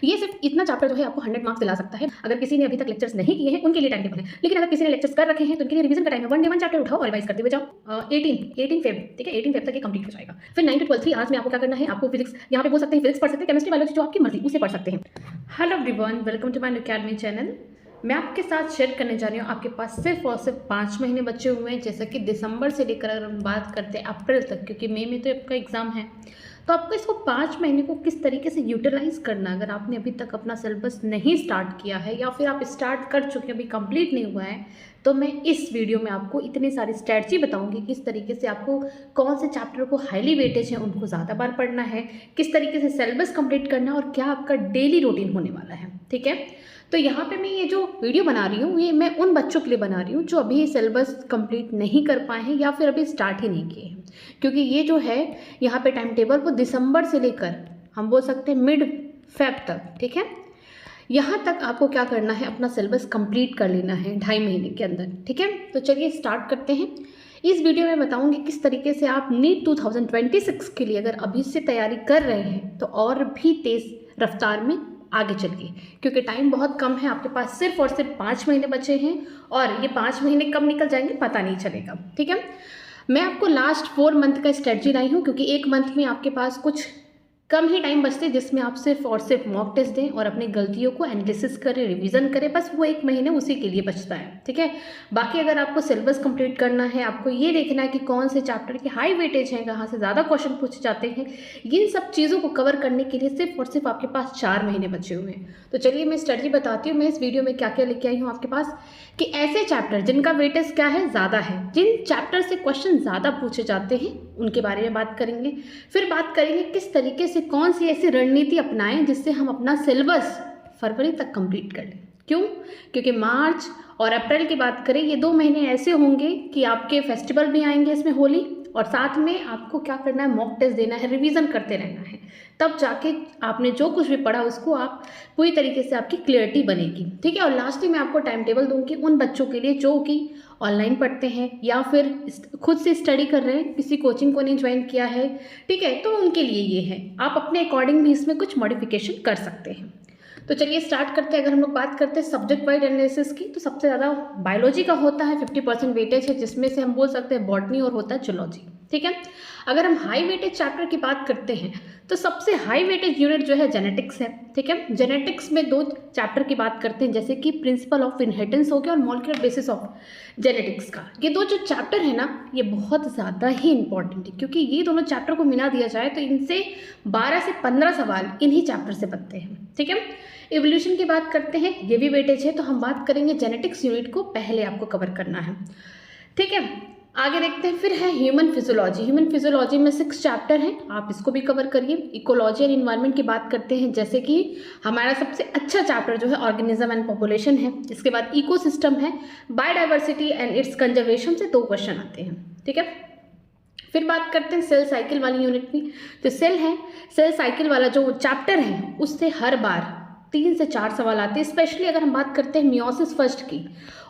ये सिर्फ इतना चैप्टर जो है आपको 100 मार्क्स दिला सकता है। अगर किसी ने अभी तक लेक्चर्स नहीं किए हैं उनके लिए टाइम टेबल है, लेकिन अगर किसी ने लेक्चर्स कर रखे हैं तो उनके लिए रिवीजन का टाइम है। 1 डे 1 चैप्टर उठाओ और रिवाइज करते हुए जाओ। 18 फेब, ठीक है, 18 फेब तक ये कंप्लीट हो जाएगा। फिर 9 to 12 3 आवर्स में आपको क्या करना है, आपको फिजिक्स, यहाँ पे बोल सकते हैं फिजिक्स पढ़ सकते हैं, केमिस्ट्री बायोलॉजी जो आपकी मर्जी उसे पढ़ सकते हैं। Hello everyone, welcome to my academy channel. मैं आपके साथ शेयर करने जा रही हूँ, आपके पास सिर्फ और सिर्फ 5 महीने बचे हुए हैं। जैसा कि दिसंबर से लेकर अगर हम बात करते हैं अप्रैल तक, क्योंकि मई में तो आपका एग्ज़ाम है, तो आपको इसको 5 महीने को किस तरीके से यूटिलाइज करना। अगर आपने अभी तक अपना सिलेबस नहीं स्टार्ट किया है या फिर आप स्टार्ट कर चुके हैं अभी कंप्लीट नहीं हुआ है, तो मैं इस वीडियो में आपको इतनी सारी स्ट्रैटेजी बताऊंगी किस तरीके से आपको कौन से चैप्टर को हाईली वेटेज है उनको ज़्यादा बार पढ़ना है, किस तरीके से सिलेबस कंप्लीट करना है और क्या आपका डेली रूटीन होने वाला है। ठीक है, तो यहाँ पे मैं ये जो वीडियो बना रही हूँ ये मैं उन बच्चों के लिए बना रही हूँ जो अभी सिलेबस कंप्लीट नहीं कर पाए हैं या फिर अभी स्टार्ट ही नहीं किए हैं, क्योंकि ये जो है यहाँ पे टाइम टेबल वो दिसंबर से लेकर हम बोल सकते हैं मिड फेब तक, ठीक है, यहाँ तक आपको क्या करना है, अपना सिलेबस कंप्लीट कर लेना है 2.5 महीने के अंदर। ठीक है, तो चलिए स्टार्ट करते हैं। इस वीडियो में बताऊंगी किस तरीके से आप नीट 2026 के लिए अगर अभी से तैयारी कर रहे हैं तो और भी तेज़ रफ्तार में आगे चलिए, क्योंकि टाइम बहुत कम है, आपके पास सिर्फ और सिर्फ 5 महीने बचे हैं और ये 5 महीने कब निकल जाएंगे पता नहीं चलेगा। ठीक है, मैं आपको लास्ट 4 मंथ का स्ट्रेटजी लाई हूँ, क्योंकि एक मंथ में आपके पास कुछ कम ही टाइम बचते हैं जिसमें आप सिर्फ और सिर्फ मॉक टेस्ट दें और अपनी गलतियों को एनालिसिस करें, रिवीजन करें, बस वो 1 महीने उसी के लिए बचता है। ठीक है, बाकी अगर आपको सिलेबस कंप्लीट करना है, आपको ये देखना है कि कौन से चैप्टर के हाई वेटेज हैं, कहाँ से ज़्यादा क्वेश्चन पूछे जाते हैं, इन सब चीज़ों को कवर करने के लिए सिर्फ और सिर्फ आपके पास 4 महीने बचे हुए हैं। तो चलिए मैं स्ट्रेटजी बताती हूँ मैं इस वीडियो में क्या क्या लेके आई हूँ आपके पास, कि ऐसे चैप्टर जिनका वेटेज क्या है, ज़्यादा है, जिन चैप्टर से क्वेश्चन ज़्यादा पूछे जाते हैं उनके बारे में बात करेंगे। फिर बात करेंगे किस तरीके से कौन सी ऐसी रणनीति अपनाएं जिससे हम अपना सिलेबस फरवरी तक कंप्लीट कर लें। क्यों? क्योंकि मार्च और अप्रैल की बात करें, ये 2 महीने ऐसे होंगे कि आपके फेस्टिवल भी आएंगे इसमें, होली, और साथ में आपको क्या करना है, मॉक टेस्ट देना है, रिवीजन करते रहना है, तब जाके आपने जो कुछ भी पढ़ा उसको आप पूरी तरीके से आपकी क्लियरिटी बनेगी। ठीक है, और लास्ट में आपको टाइम टेबल दूंगी उन बच्चों के लिए जो कि ऑनलाइन पढ़ते हैं या फिर खुद से स्टडी कर रहे हैं, किसी कोचिंग को नहीं ज्वाइन किया है। ठीक है, तो उनके लिए ये है, आप अपने अकॉर्डिंग भी इसमें कुछ मॉडिफिकेशन कर सकते हैं। तो चलिए स्टार्ट करते हैं। अगर हम लोग बात करते हैं सब्जेक्ट वाइज एनालिसिस की, तो सबसे ज़्यादा बायोलॉजी का होता है, 50% वेटेज है, जिसमें से हम बोल सकते हैं बॉटनी और होता है जूलॉजी। ठीक है, अगर हम हाई वेटेज चैप्टर की बात करते हैं तो सबसे हाई वेटेज यूनिट जो है जेनेटिक्स है। ठीक है, जेनेटिक्स में 2 चैप्टर की बात करते हैं, जैसे कि प्रिंसिपल ऑफ इनहेरिटेंस हो गया और मॉलिक्यूलर बेसिस ऑफ जेनेटिक्स का। ये 2 जो चैप्टर है ना, ये बहुत ज़्यादा ही इंपॉर्टेंट है, क्योंकि ये दोनों चैप्टर को मिला दिया जाए तो इनसे 12 से 15 सवाल इन्हीं चैप्टर से बनते हैं। ठीक है, इवोल्यूशन की बात करते हैं, ये भी वेटेज है, तो हम बात करेंगे जेनेटिक्स यूनिट को पहले आपको कवर करना है। ठीक है, आगे देखते हैं। फिर है ह्यूमन फिजियोलॉजी। ह्यूमन फिजियोलॉजी में 6 चैप्टर हैं, आप इसको भी कवर करिए। इकोलॉजी एंड इन्वायरमेंट की बात करते हैं, जैसे कि हमारा सबसे अच्छा चैप्टर जो है ऑर्गेनिज्म एंड पॉपुलेशन है। इसके बाद इकोसिस्टम है, बायोडाइवर्सिटी एंड इट्स कंजर्वेशन से 2 क्वेश्चन आते हैं। ठीक है, फिर बात करते हैं सेल साइकिल वाली यूनिट में। जो सेल है, सेल साइकिल वाला जो चैप्टर है उससे हर बार 3 से 4 सवाल आते हैं। स्पेशली अगर हम बात करते हैं मियोसिस फर्स्ट की,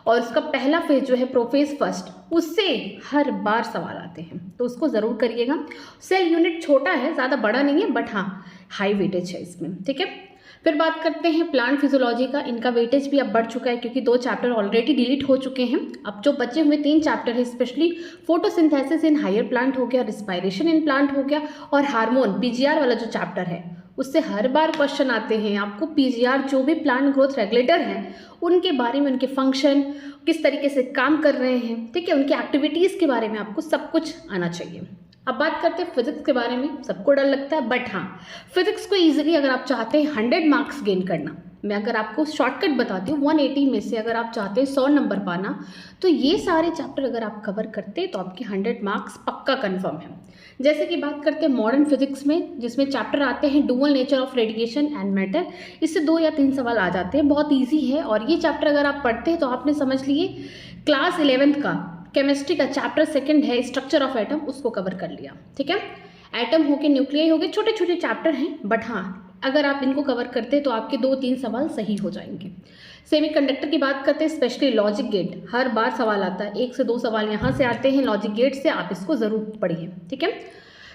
और उसका पहला फेज जो है प्रोफेज फर्स्ट, उससे हर बार सवाल आते हैं, तो उसको ज़रूर करिएगा। सेल यूनिट छोटा है, ज़्यादा बड़ा नहीं है, बट हाँ हाई वेटेज है इसमें। ठीक है, फिर बात करते हैं प्लांट फिजियोलॉजी का। इनका वेटेज भी अब बढ़ चुका है, क्योंकि 2 चैप्टर ऑलरेडी डिलीट हो चुके हैं। अब जो बचे हुए 3 चैप्टर है, specially photosynthesis in higher plant हो गया, रिस्पायरेशन इन प्लांट हो गया, और हार्मोन पीजीआर वाला जो चैप्टर है उससे हर बार क्वेश्चन आते हैं। आपको पीजीआर जो भी प्लांट ग्रोथ रेगुलेटर हैं उनके बारे में, उनके फंक्शन किस तरीके से काम कर रहे हैं, ठीक है, उनकी एक्टिविटीज़ के बारे में आपको सब कुछ आना चाहिए। अब बात करते हैं फिजिक्स के बारे में। सबको डर लगता है, बट हाँ, फिजिक्स को ईजिली अगर आप चाहते हैं 100 मार्क्स गेन करना, मैं अगर आपको शॉर्टकट बताती हूँ, 180 में से अगर आप चाहते हैं 100 नंबर पाना, तो ये सारे चैप्टर अगर आप कवर करते हैं तो आपके 100 मार्क्स पक्का कन्फर्म है। जैसे कि बात करते हैं मॉडर्न फिजिक्स में, जिसमें चैप्टर आते हैं dual nature of radiation and matter. इससे 2 या 3 सवाल आ जाते हैं, बहुत ईजी है, और ये चैप्टर अगर आप पढ़ते हैं तो आपने समझ लिए क्लास 11th का केमिस्ट्री का चैप्टर 2 है स्ट्रक्चर ऑफ एटम, उसको कवर कर लिया। ठीक है, एटम हो गए, न्यूक्लियाई हो गए, छोटे छोटे चैप्टर हैं, बट हाँ अगर आप इनको कवर करते हैं तो आपके 2-3 सवाल सही हो जाएंगे। सेमीकंडक्टर की बात करते हैं, स्पेशली लॉजिक गेट, हर बार सवाल आता है, 1 से 2 सवाल यहाँ से आते हैं लॉजिक गेट से, आप इसको ज़रूर पढ़िए। ठीक है,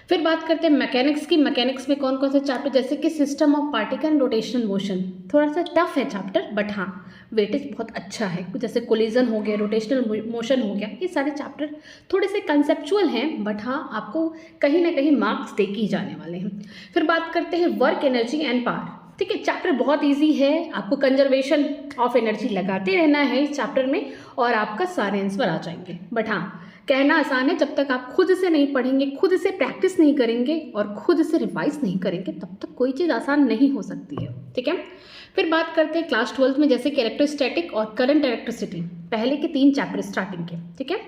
फिर बात करते हैं मैकेनिक्स की। मैकेनिक्स में कौन कौन से चैप्टर, जैसे कि system of particle and rotational motion, थोड़ा सा टफ है चैप्टर बट हाँ वेटेज बहुत अच्छा है। जैसे कोलिजन हो गया, रोटेशनल मोशन हो गया, ये सारे चैप्टर थोड़े से कंसेप्चुअल हैं बट हाँ आपको कहीं ना कहीं मार्क्स दे के ही जाने वाले हैं। फिर बात करते हैं वर्क एनर्जी एंड पावर। ठीक है, चैप्टर बहुत इजी है, आपको कंजर्वेशन ऑफ एनर्जी लगाते रहना है इस चैप्टर में और आपका सारे आंसर आ जाएंगे। बट हाँ कहना आसान है, जब तक आप खुद से नहीं पढ़ेंगे, खुद से प्रैक्टिस नहीं करेंगे और खुद से रिवाइज नहीं करेंगे तब तक कोई चीज़ आसान नहीं हो सकती है। ठीक है, फिर बात करते हैं क्लास 12 में, जैसे कि इलेक्ट्रोस्टैटिक और करंट इलेक्ट्रिसिटी, पहले के 3 चैप्टर स्टार्टिंग के। ठीक है,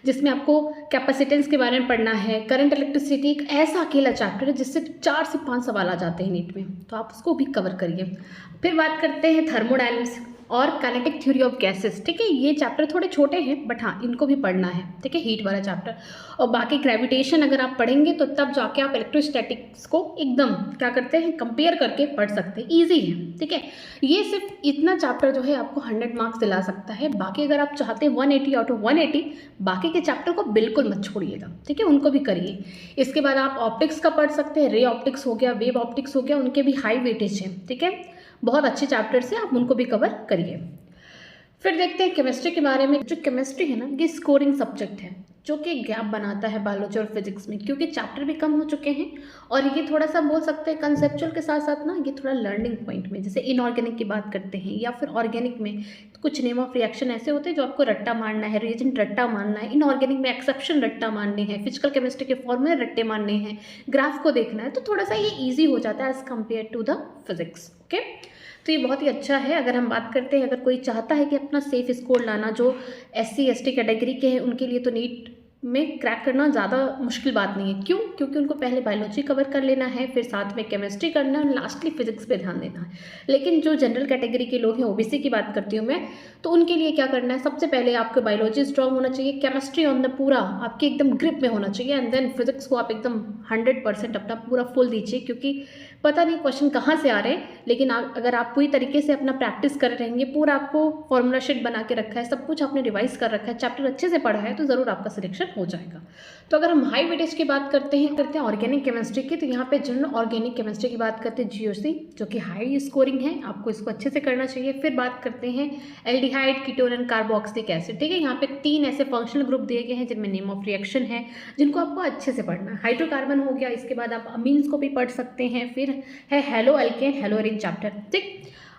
जिसमें आपको कैपेसिटेंस के बारे में पढ़ना है। करंट इलेक्ट्रिसिटी एक ऐसा अकेला चैप्टर है जिससे 4 से 5 सवाल आ जाते हैं नीट में, तो आप उसको भी कवर करिए। फिर बात करते हैं थर्मोडायनेमिक्स और काइनेटिक थ्योरी ऑफ गैसेस। ठीक है, ये चैप्टर थोड़े छोटे हैं बट हाँ इनको भी पढ़ना है। ठीक है, हीट वाला चैप्टर। और बाकी ग्रेविटेशन अगर आप पढ़ेंगे तो तब जाके आप इलेक्ट्रोस्टैटिक्स को एकदम क्या करते हैं, कंपेयर करके पढ़ सकते हैं, ईजी है। ठीक है, ये सिर्फ इतना चैप्टर जो है आपको 100 मार्क्स दिला सकता है। बाकी अगर आप चाहते हैं 180 आउट ऑफ 180, बाकी के चैप्टर को बिल्कुल मत छोड़िएगा। ठीक है, उनको भी करिए। इसके बाद आप ऑप्टिक्स का पढ़ सकते हैं, रे ऑप्टिक्स हो गया, वेव ऑप्टिक्स हो गया, उनके भी हाई वेटेज है। ठीक है, बहुत अच्छे चैप्टर्स हैं, आप उनको भी कवर करिए। फिर देखते हैं केमिस्ट्री के बारे में। जो केमिस्ट्री है ना, ये स्कोरिंग सब्जेक्ट है जो कि गैप बनाता है बायोलॉजी और फिजिक्स में, क्योंकि चैप्टर भी कम हो चुके हैं और ये थोड़ा सा बोल सकते हैं कंसेप्चुअल के साथ साथ ना ये थोड़ा लर्निंग पॉइंट में, जैसे इनऑर्गेनिक की बात करते हैं या फिर ऑर्गेनिक में कुछ नेम ऑफ रिएक्शन ऐसे होते हैं जो आपको रट्टा मारना है, रिएजेंट रट्टा मारना है, इनऑर्गेनिक में एक्सेप्शन रट्टा मारने हैं, फिजिकल केमिस्ट्री के फॉर्मूले रट्टे मारने हैं, ग्राफ को देखना है, तो थोड़ा सा ये ईजी हो जाता है as compare to the physics. Okay, तो ये बहुत ही अच्छा है। अगर हम बात करते हैं, अगर कोई चाहता है कि अपना सेफ स्कोर लाना, जो SC ST कैटेगरी के हैं उनके लिए तो नीट में क्रैक करना ज़्यादा मुश्किल बात नहीं है। क्यों? क्योंकि उनको पहले बायोलॉजी कवर कर लेना है, फिर साथ में केमिस्ट्री करना है और लास्टली फिजिक्स पे ध्यान देना है। लेकिन जो जनरल कैटेगरी के लोग हैं, OBC की बात करती हूँ मैं, तो उनके लिए क्या करना है, सबसे पहले आपका बायोलॉजी स्ट्रॉन्ग होना चाहिए, केमिस्ट्री ऑन द पूरा आपके एकदम ग्रिप में होना चाहिए, एंड देन फिजिक्स को आप एकदम 100% अपना पूरा फुल दीजिए, क्योंकि पता नहीं क्वेश्चन कहाँ से आ रहे हैं, लेकिन अगर आप पूरी तरीके से अपना प्रैक्टिस कर रहेंगे, पूरा आपको फॉर्मूला शीट बना के रखा है, सब कुछ आपने रिवाइज कर रखा है, चैप्टर अच्छे से पढ़ा है, तो ज़रूर आपका सिलेक्शन हो जाएगा। तो अगर हम हाई वेटेज की बात करते हैं ऑर्गेनिक केमिस्ट्री की, तो यहाँ पे जनरल ऑर्गेनिक केमिस्ट्री की बात करते हैं GOC, जो कि हाई स्कोरिंग है, आपको इसको अच्छे से करना चाहिए। फिर बात करते हैं aldehyde, ketone and carboxylic acid. ठीक है, यहाँ पे 3 ऐसे फंक्शनल ग्रुप दिए गए हैं जिनमें नेम ऑफ रिएक्शन है, जिनको आपको अच्छे से पढ़ना है। हाइड्रोकार्बन हो गया, इसके बाद आप अमीन्स को भी पढ़ सकते हैं। फिर है हेलो अल्केन, हेलोरिन चैप्टर। ठीक,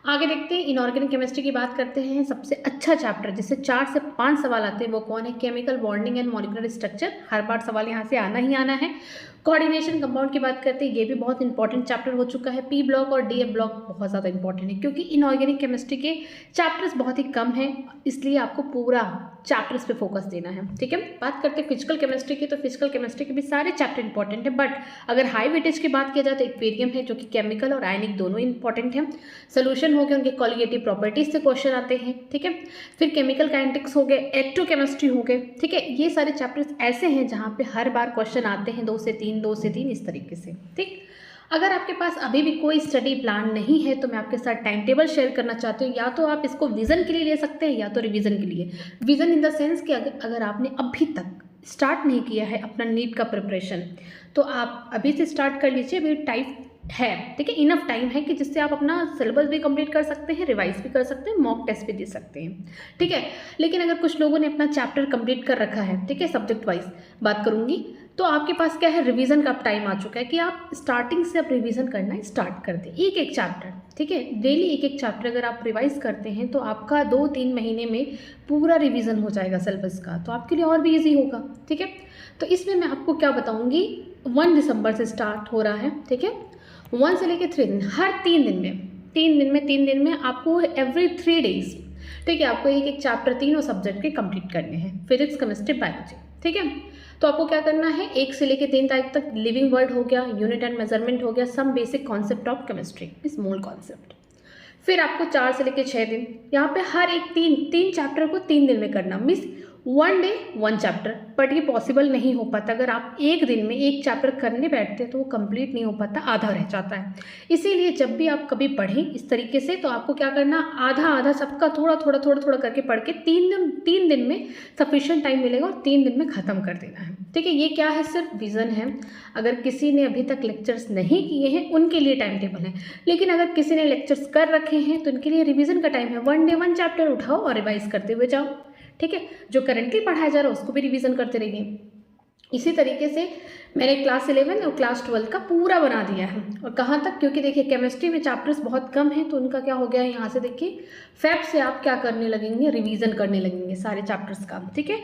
आगे देखते हैं इनऑर्गेनिक केमिस्ट्री की बात करते हैं। सबसे अच्छा चैप्टर जिससे 4 से 5 सवाल आते हैं वो कौन है, chemical bonding and molecular structure. हर बार सवाल यहाँ से आना ही आना है। कोऑर्डिनेशन कंपाउंड की बात करते हैं, ये भी बहुत इंपॉर्टेंट चैप्टर हो चुका है। P ब्लॉक और DF ब्लॉक बहुत ज़्यादा इंपॉर्टेंट है, क्योंकि इनऑर्गेनिक केमिस्ट्री के चैप्टर्स बहुत ही कम हैं, इसलिए आपको पूरा चैप्टर्स पे फोकस देना है। ठीक है, बात करते हैं फिजिकल केमिस्ट्री की, तो फिजिकल केमिस्ट्री के भी सारे चैप्टर इंपॉर्टेंट है, बट अगर हाई वेटेज की बात किया जाए तो एक्वेरियम है, जो कि केमिकल और आयनिक दोनों इंपॉर्टेंट है। सोल्यूशन हो गए, उनके कॉलिगेटिव प्रॉपर्टीज से क्वेश्चन आते हैं। ठीक है, फिर केमिकल काइनेटिक्स हो गए, इलेक्ट्रोकेमिस्ट्री हो गए। ठीक है, ये सारे चैप्टर्स ऐसे हैं जहाँ पे हर बार क्वेश्चन आते हैं 2 से 3 इस तरीके से। ठीक, अगर आपके पास अभी भी कोई स्टडी प्लान नहीं है तो मैं आपके साथ टाइम टेबल शेयर करना चाहती हूँ। या तो आप इसको विज़न के लिए ले सकते हैं या तो रिवीजन के लिए। विज़न इन द सेंस कि अगर आपने अभी तक स्टार्ट नहीं किया है अपना नीट का प्रिपरेशन, तो आप अभी से स्टार्ट कर लीजिए, अभी टाइम है। ठीक है, इनफ टाइम है कि जिससे आप अपना सिलेबस भी कंप्लीट कर सकते हैं, रिवाइज भी कर सकते हैं, मॉक टेस्ट भी दे सकते हैं। ठीक है, लेकिन अगर कुछ लोगों ने अपना चैप्टर कंप्लीट कर रखा है, ठीक है, सब्जेक्ट वाइज बात करूँगी, तो आपके पास क्या है, रिवीजन का टाइम आ चुका है कि आप स्टार्टिंग से अब रिवीजन करना स्टार्ट कर दें, एक चैप्टर। ठीक है, डेली एक चैप्टर अगर आप रिवाइज करते हैं तो आपका 2-3 महीने में पूरा रिवीजन हो जाएगा सिलेबस का, तो आपके लिए और भी ईजी होगा। ठीक है, तो इसमें मैं आपको क्या बताऊँगी, 1 दिसंबर से स्टार्ट हो रहा है। ठीक है, 1 से लेकर 3 दिन, हर 3 दिन में आपको एवरी 3 डेज, ठीक है, आपको एक चैप्टर तीनों सब्जेक्ट के कंप्लीट करने हैं, फिजिक्स, केमिस्ट्री, बायोलॉजी। ठीक है, तो आपको क्या करना है, 1 से लेकर 3 तारीख तक लिविंग वर्ड हो गया, यूनिट एंड मेजरमेंट हो गया, some basic concept of chemistry, small concept. फिर आपको 4 से लेकर 6 दिन, यहाँ पे हर एक 3 चैप्टर को 3 दिन में करना, मीन्स 1 डे 1 चैप्टर, बट ये पॉसिबल नहीं हो पाता। अगर आप एक दिन में एक चैप्टर करने बैठते हैं तो वो कंप्लीट नहीं हो पाता, आधा रह जाता है। इसीलिए जब भी आप कभी पढ़ें इस तरीके से, तो आपको क्या करना, आधा आधा सबका थोड़ा थोड़ा थोड़ा थोड़ा करके पढ़ के 3 दिन में सफिशिएंट टाइम मिलेगा और 3 दिन में ख़त्म कर देना है। ठीक है, ये क्या है, सिर्फ विज़न है। अगर किसी ने अभी तक लेक्चर्स नहीं किए हैं उनके लिए टाइम टेबल है, लेकिन अगर किसी ने लेक्चर्स कर रखे हैं तो उनके लिए रिवीजन का टाइम है। 1 डे 1 चैप्टर उठाओ और रिवाइज करते हुए जाओ। ठीक है, जो करंटली पढ़ाया जा रहा है उसको भी रिवीजन करते रहिए। इसी तरीके से मैंने क्लास 11 और क्लास 12 का पूरा बना दिया है। और कहाँ तक, क्योंकि देखिए केमिस्ट्री में चैप्टर्स बहुत कम हैं, तो उनका क्या हो गया है, यहाँ से देखिए फेब से आप क्या करने लगेंगे, रिवीजन करने लगेंगे सारे चैप्टर्स का। ठीक है,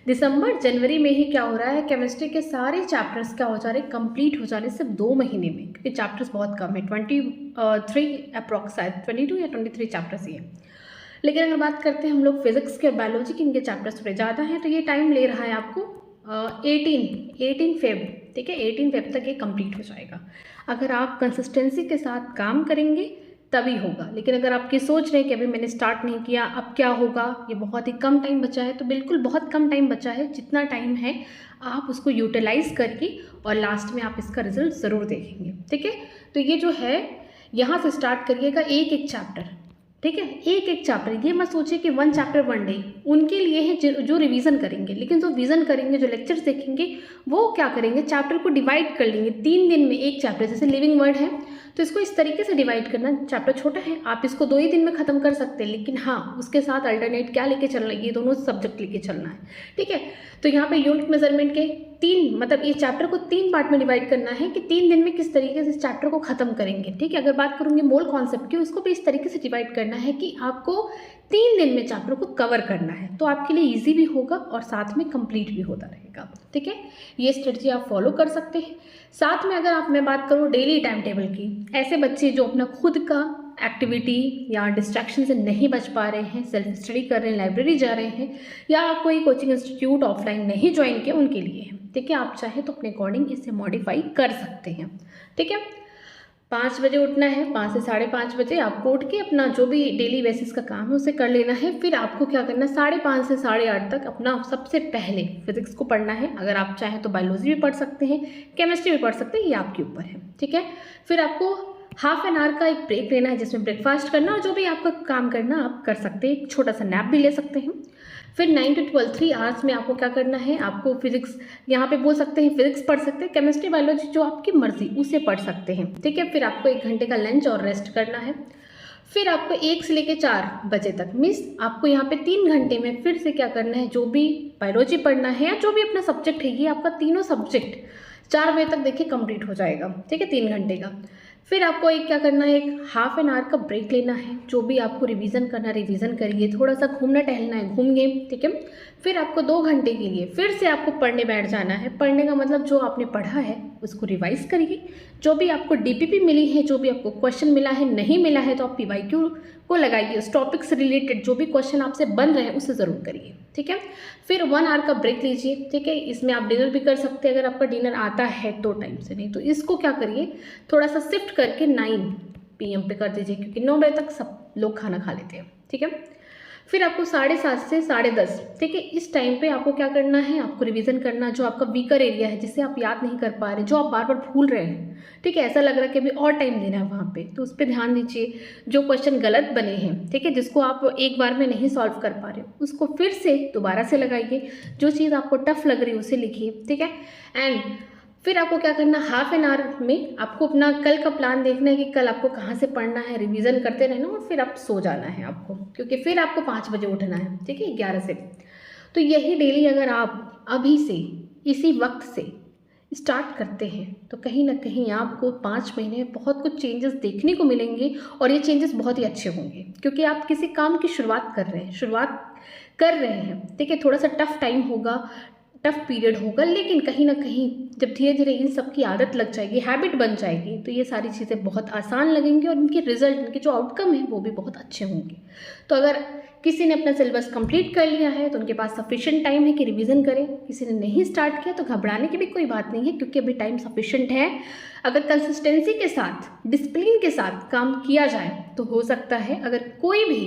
दिसंबर जनवरी में ही क्या हो रहा है, केमिस्ट्री के सारे चैप्टर्स क्या हो जा रहे हैं, कंप्लीट हो जा रहे हैं सिर्फ 2 महीने में, क्योंकि चैप्टर्स बहुत कम है, 23 अप्रॉक्स, शायद 22 या 23 चैप्टर्स ही है। लेकिन अगर बात करते हैं हम लोग फिजिक्स के और बायोलॉजी के, इनके चैप्टर्स थोड़े ज़्यादा हैं, तो ये टाइम ले रहा है आपको 18 फेब। ठीक है, 18 फेब तक ये कंप्लीट हो जाएगा। अगर आप कंसिस्टेंसी के साथ काम करेंगे तभी होगा। लेकिन अगर आपकी सोच रहे हैं कि अभी मैंने स्टार्ट नहीं किया, अब क्या होगा, ये बहुत ही कम टाइम बचा है, तो बिल्कुल बहुत कम टाइम बचा है। जितना टाइम है आप उसको यूटिलाइज करके और लास्ट में आप इसका रिजल्ट ज़रूर देखेंगे। ठीक है, तो ये जो है यहाँ से स्टार्ट करिएगा एक एक चैप्टर। ठीक है, एक एक चैप्टर, ये मत सोचिए कि 1 चैप्टर 1 डे, उनके लिए है जो रिवीजन करेंगे। लेकिन जो विज़न करेंगे, जो लेक्चर्स देखेंगे, वो क्या करेंगे, चैप्टर को डिवाइड कर लेंगे 3 दिन में एक चैप्टर। जैसे लिविंग वर्ड है तो इसको इस तरीके से डिवाइड करना, चैप्टर छोटा है, आप इसको 2 ही दिन में ख़त्म कर सकते हैं, लेकिन हाँ उसके साथ अल्टरनेट क्या लेके चलना है, ये दोनों सब्जेक्ट लेके चलना है। ठीक है, तो यहाँ पे यूनिट मेजरमेंट के 3, मतलब इस चैप्टर को 3 पार्ट में डिवाइड करना है कि 3 दिन में किस तरीके से इस चैप्टर को ख़त्म करेंगे। ठीक है, अगर बात करूँगी मोल कॉन्सेप्ट की, उसको भी इस तरीके से डिवाइड करना है कि आपको 3 दिन में चैप्टर को कवर करना है, तो आपके लिए ईजी भी होगा और साथ में कंप्लीट भी होता रहेगा। ठीक है, ये स्ट्रेटजी आप फॉलो कर सकते हैं। साथ में अगर मैं बात करूँ डेली टाइम टेबल की, ऐसे बच्चे जो अपना खुद का एक्टिविटी या डिस्ट्रैक्शन से नहीं बच पा रहे हैं, सेल्फ स्टडी कर रहे हैं, लाइब्रेरी जा रहे हैं, या कोई कोचिंग इंस्टीट्यूट ऑफलाइन नहीं ज्वाइन किया, उनके लिए है। ठीक है, आप चाहे तो अपने अकॉर्डिंग इसे मॉडिफाई कर सकते हैं। ठीक है, 5 बजे उठना है, 5 से 5:30 बजे आपको उठ के अपना जो भी डेली बेसिस का काम है उसे कर लेना है। फिर आपको क्या करना है, 5:30 से 8:30 तक अपना सबसे पहले फिजिक्स को पढ़ना है। अगर आप चाहें तो बायोलॉजी भी पढ़ सकते हैं, केमिस्ट्री भी पढ़ सकते हैं, ये आपके ऊपर है। ठीक है, फिर आपको हाफ एन आवर का एक ब्रेक लेना है, जिसमें ब्रेकफास्ट करना और जो भी आपका काम करना आप कर सकते हैं, एक छोटा सा नैप भी ले सकते हैं। फिर 9 to 12 3 आवर्स में आपको क्या करना है, आपको फिजिक्स, यहाँ पे बोल सकते हैं फिजिक्स पढ़ सकते हैं, केमिस्ट्री बायोलॉजी जो आपकी मर्जी उसे पढ़ सकते हैं। ठीक है, फिर आपको 1 घंटे का लंच और रेस्ट करना है। फिर आपको 1 से लेकर 4 बजे तक मीन्स आपको यहाँ पे 3 घंटे में फिर से क्या करना है, जो भी बायोलॉजी पढ़ना है या जो भी अपना सब्जेक्ट है, ये आपका तीनों सब्जेक्ट 4 बजे तक देखिए कंप्लीट हो जाएगा। ठीक है, 3 घंटे का। फिर आपको एक क्या करना है, एक हाफ एन आवर का ब्रेक लेना है। जो भी आपको रिवीजन करना है रिवीजन करिए, थोड़ा सा घूमना टहलना है घूमिए। ठीक है, फिर आपको 2 घंटे के लिए फिर से आपको पढ़ने बैठ जाना है। पढ़ने का मतलब जो आपने पढ़ा है उसको रिवाइज करिए, जो भी आपको डीपीपी मिली है, जो भी आपको क्वेश्चन मिला है, नहीं मिला है तो आप पीवाईक्यू को लगाइए, उस टॉपिक से रिलेटेड जो भी क्वेश्चन आपसे बन रहे हैं उसे ज़रूर करिए। ठीक है, फिर 1 आवर का ब्रेक लीजिए। ठीक है, इसमें आप डिनर भी कर सकते हैं अगर आपका डिनर आता है तो टाइम से, नहीं तो इसको क्या करिए, थोड़ा सा शिफ्ट करके 9 PM पे कर दीजिए, क्योंकि 9 बजे तक सब लोग खाना खा लेते हैं। ठीक है, फिर आपको 7:30 से 10:30, ठीक है, इस टाइम पे आपको क्या करना है, आपको रिवीजन करना, जो आपका वीकर एरिया है, जिसे आप याद नहीं कर पा रहे, जो आप बार बार भूल रहे हैं। ठीक है, ऐसा लग रहा है कि अभी और टाइम देना है वहाँ पे, तो उस पर ध्यान दीजिए। जो क्वेश्चन गलत बने हैं, ठीक है, जिसको आप एक बार में नहीं सॉल्व कर पा रहे हो, उसको फिर से दोबारा से लगाइए। जो चीज़ आपको टफ लग रही है उसे लिखिए। ठीक है, एंड फिर आपको क्या करना, हाफ एन आवर में आपको अपना कल का प्लान देखना है कि कल आपको कहाँ से पढ़ना है, रिवीजन करते रहना और फिर आप सो जाना है आपको, क्योंकि फिर आपको 5 बजे उठना है। ठीक है, 11 से। तो यही डेली अगर आप अभी से इसी वक्त से स्टार्ट करते हैं तो कहीं ना कहीं आपको 5 महीने में बहुत कुछ चेंजेस देखने को मिलेंगे, और ये चेंजेस बहुत ही अच्छे होंगे, क्योंकि आप किसी काम की शुरुआत कर रहे हैं। ठीक है, थोड़ा सा टफ टाइम होगा, टफ पीरियड होगा, लेकिन कहीं ना कहीं जब धीरे धीरे इन सब की आदत लग जाएगी, हैबिट बन जाएगी, तो ये सारी चीज़ें बहुत आसान लगेंगी और इनके रिजल्ट, इनके जो आउटकम है वो भी बहुत अच्छे होंगे। तो अगर किसी ने अपना सिलेबस कंप्लीट कर लिया है तो उनके पास सफिशिएंट टाइम है कि रिवीजन करें। किसी ने नहीं स्टार्ट किया तो घबराने की भी कोई बात नहीं है, क्योंकि अभी टाइम सफिशिएंट है। अगर कंसिस्टेंसी के साथ, डिसिप्लिन के साथ काम किया जाए तो हो सकता है, अगर कोई भी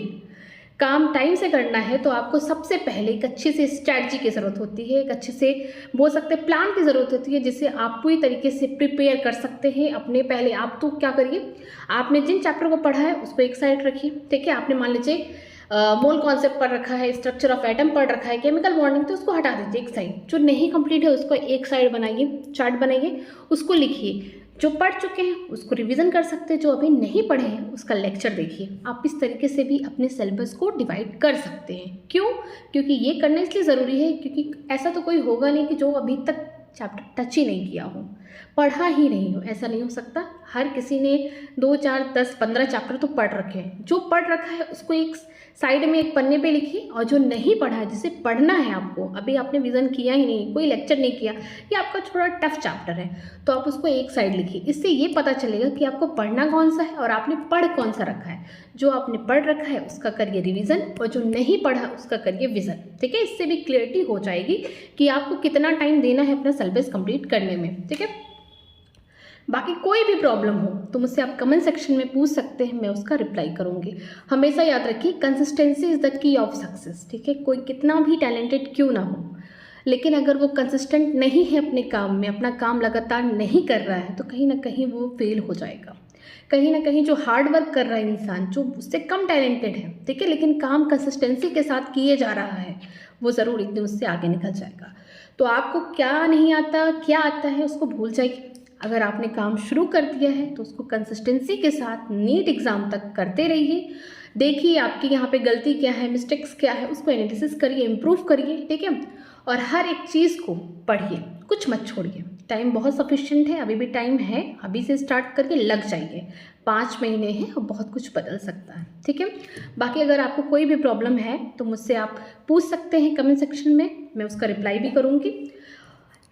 काम टाइम से करना है तो आपको सबसे पहले एक अच्छी सी स्ट्रैटेजी की ज़रूरत होती है, एक अच्छे से बोल सकते हैं प्लान की ज़रूरत होती है, जिससे आप पूरी तरीके से प्रिपेयर कर सकते हैं अपने। पहले आप तो क्या करिए, आपने जिन चैप्टर को पढ़ा है उसको एक साइड रखिए, ठीक है। आपने मान लीजिए मोल कॉन्सेप्ट पढ़ रखा है, स्ट्रक्चर ऑफ एटम पढ़ रखा है, केमिकल बॉन्डिंग, तो उसको हटा दीजिए एक साइड। जो नहीं कंप्लीट है उसको एक साइड बनाइए, चार्ट बनाइए, उसको लिखिए। जो पढ़ चुके हैं उसको रिवीजन कर सकते हैं, जो अभी नहीं पढ़े हैं उसका लेक्चर देखिए। आप इस तरीके से भी अपने सिलेबस को डिवाइड कर सकते हैं। क्यों? क्योंकि ये करना इसलिए ज़रूरी है क्योंकि ऐसा तो कोई होगा नहीं कि जो अभी तक चैप्टर टच ही नहीं किया हो, पढ़ा ही नहीं हो, ऐसा नहीं हो सकता। हर किसी ने 2, 4, 10, 15 चैप्टर तो पढ़ रखे हैं। जो पढ़ रखा है उसको एक साइड में एक पन्ने पे लिखिए, और जो नहीं पढ़ा है, जिसे पढ़ना है आपको, अभी आपने विज़न किया ही नहीं, कोई लेक्चर नहीं किया, ये आपका थोड़ा टफ चैप्टर है, तो आप उसको एक साइड लिखिए। इससे ये पता चलेगा कि आपको पढ़ना कौन सा है और आपने पढ़ कौन सा रखा है। जो आपने पढ़ रखा है उसका करिए रिवीजन, और जो नहीं पढ़ा उसका करिए विज़न, ठीक है। इससे भी क्लियरिटी हो जाएगी कि आपको कितना टाइम देना है अपना सिलेबस कंप्लीट करने में, ठीक है। बाकी कोई भी प्रॉब्लम हो तो मुझसे आप कमेंट सेक्शन में पूछ सकते हैं, मैं उसका रिप्लाई करूँगी। हमेशा याद रखिए, consistency is the key of success, ठीक है। कोई कितना भी टैलेंटेड क्यों ना हो, लेकिन अगर वो कंसिस्टेंट नहीं है अपने काम में, अपना काम लगातार नहीं कर रहा है, तो कहीं ना कहीं वो फेल हो जाएगा। कहीं ना कहीं जो हार्ड वर्क कर रहा है इंसान, जो उससे कम टैलेंटेड है, ठीक है, लेकिन काम कंसिस्टेंसी के साथ किए जा रहा है, वो ज़रूर एक दिन उससे आगे निकल जाएगा। तो आपको क्या नहीं आता, क्या आता है, उसको भूल जाइए। अगर आपने काम शुरू कर दिया है तो उसको कंसिस्टेंसी के साथ नीट एग्ज़ाम तक करते रहिए। देखिए आपकी यहाँ पे गलती क्या है, मिस्टेक्स क्या है, उसको एनालिसिस करिए, इम्प्रूव करिए, ठीक है। और हर एक चीज़ को पढ़िए, कुछ मत छोड़िए। टाइम बहुत सफिशिएंट है, अभी भी टाइम है, अभी से स्टार्ट करके लग जाइए। 5 महीने हैं और बहुत कुछ बदल सकता है, ठीक है। बाकी अगर आपको कोई भी प्रॉब्लम है तो मुझसे आप पूछ सकते हैं कमेंट सेक्शन में, मैं उसका रिप्लाई भी करूँगी।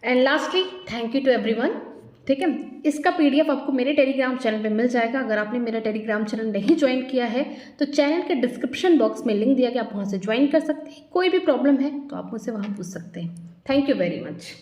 And lastly, thank you to everyone, ठीक है। इसका PDF आपको मेरे टेलीग्राम चैनल पे मिल जाएगा। अगर आपने मेरा टेलीग्राम चैनल नहीं ज्वाइन किया है तो चैनल के डिस्क्रिप्शन बॉक्स में लिंक दिया गया, आप वहाँ से ज्वाइन कर सकते हैं। कोई भी प्रॉब्लम है तो आप मुझसे वहाँ पूछ सकते हैं। Thank you very much.